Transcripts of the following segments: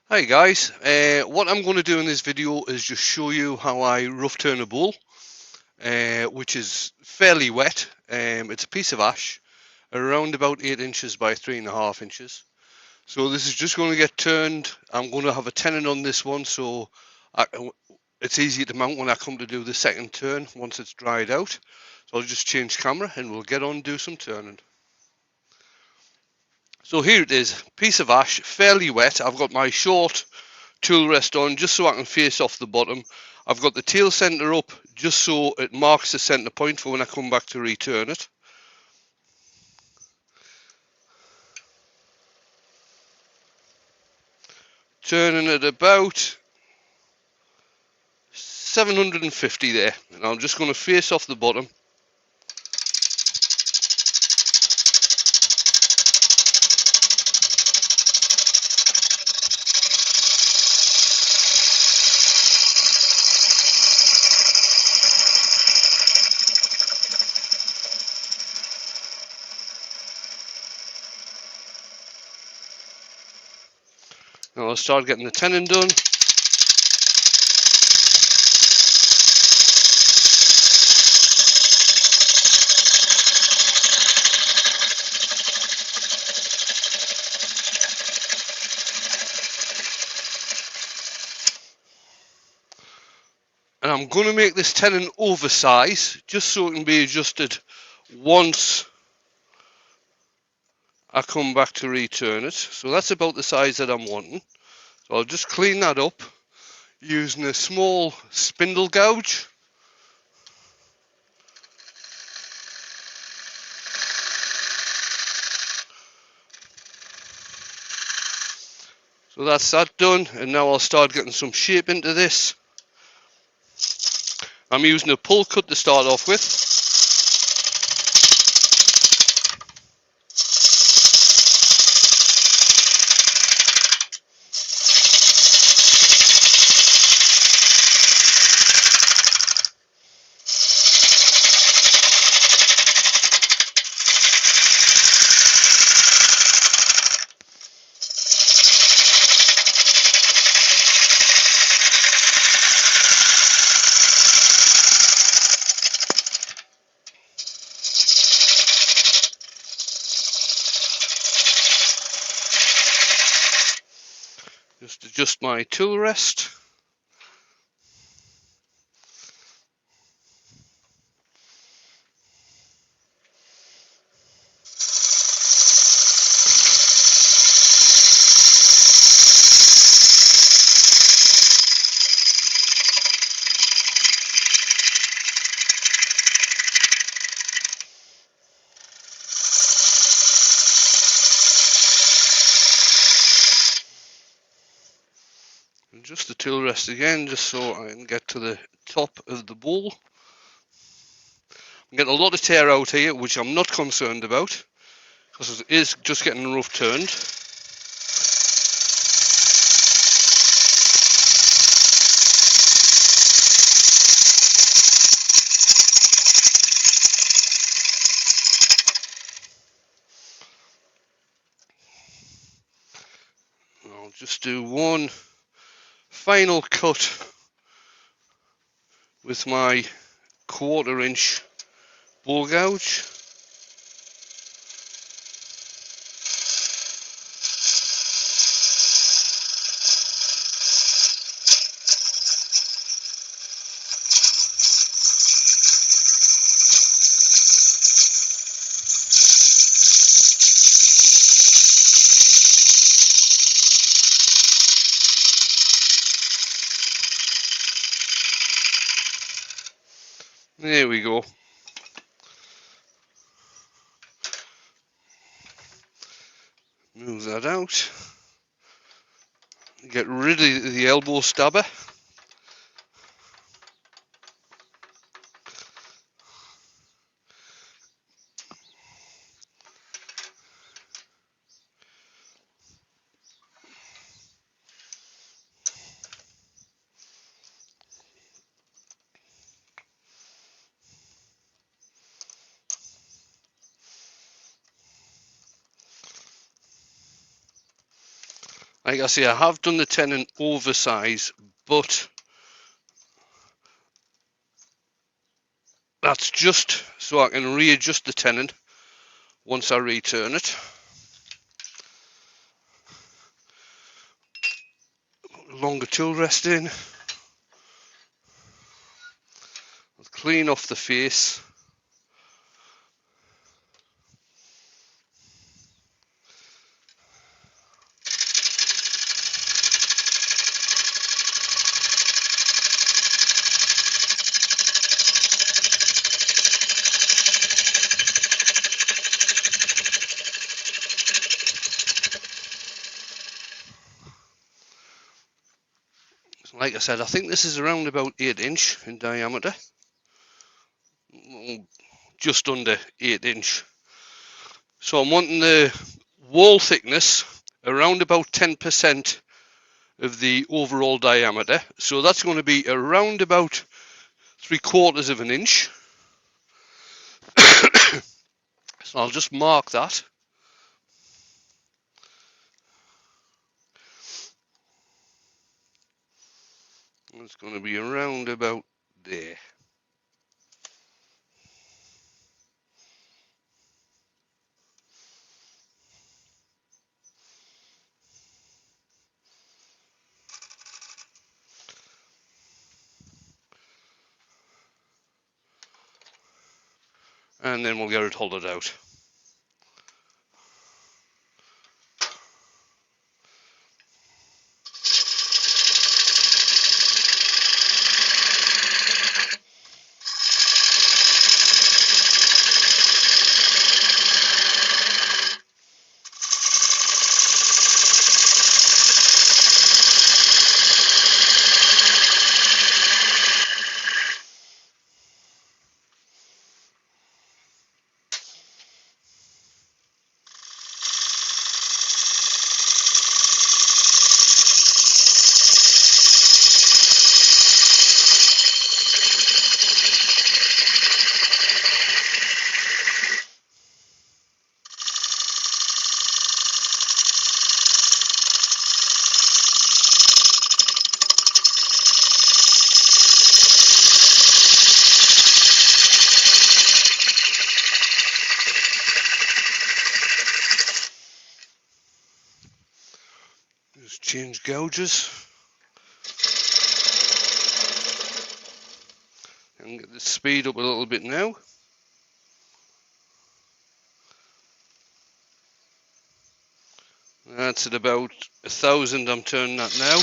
Hi guys, what I'm going to do in this video is just show you how I rough turn a bowl, which is fairly wet. It's a piece of ash, around about 8 inches by 3.5 inches. So this is just going to get turned. I'm going to have a tenon on this one, so it's easy to mount when I come to do the second turn once it's dried out. So I'll just change camera and we'll get on and do some turning. So here it is, piece of ash, fairly wet. I've got my short tool rest on just so I can face off the bottom. I've got the tail center up just so it marks the center point for when I come back to return it. Turning it about 750 there, and I'm just going to face off the bottom. Now I'll start getting the tenon done. And I'm going to make this tenon oversize just so it can be adjusted once I come back to return it. So that's about the size that I'm wanting. So I'll just clean that up using a small spindle gouge. So that's that done, and now I'll start getting some shape into this. I'm using a pull cut to start off with. Just adjust my tool rest. Adjust the tool rest again just so I can get to the top of the bowl. I'm getting a lot of tear out here, which I'm not concerned about because it is just getting rough turned. I'll just do one final cut with my 1/4 inch bowl gouge. There we go. Move that out. Get rid of the elbow stabber. Like I say, I have done the tenon oversize, but that's just so I can readjust the tenon once I return it. Longer tool rest in. Clean off the face. Like I said, I think this is around about 8" in diameter. Just under 8". So I'm wanting the wall thickness around about 10% of the overall diameter. So that's going to be around about 3/4 of an inch. So I'll just mark that. It's going to be around about there. And then we'll get it hollowed out. Just change gouges and get the speed up a little bit now. That's at about 1,000. I'm turning that now.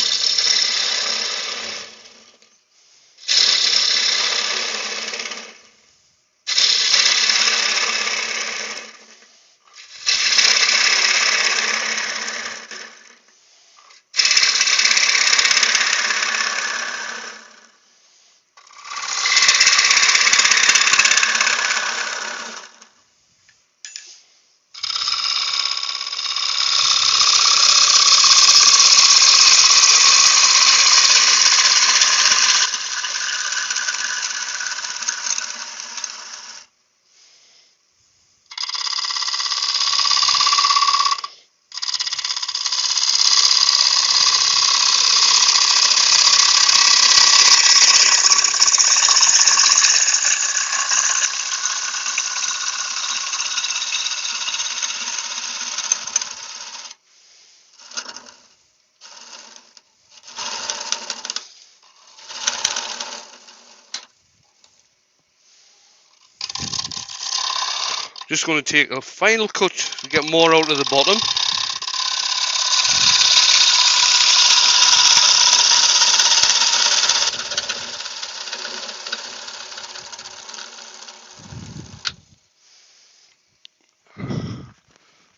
Just going to take a final cut to get more out of the bottom.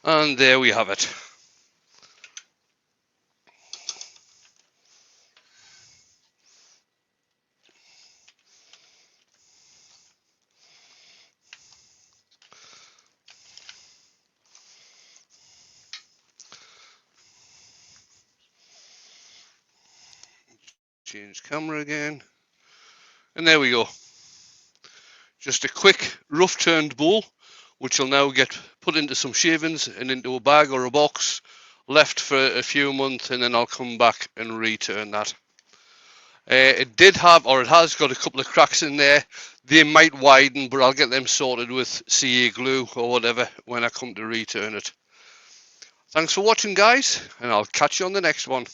And there we have it. Change camera again. And there we go. Just a quick rough turned bowl, which will now get put into some shavings and into a bag or a box left for a few months, and then I'll come back and return that. It did have, or it has got a couple of cracks in there. They might widen, but I'll get them sorted with CA glue or whatever when I come to return it. Thanks for watching, guys, and I'll catch you on the next one.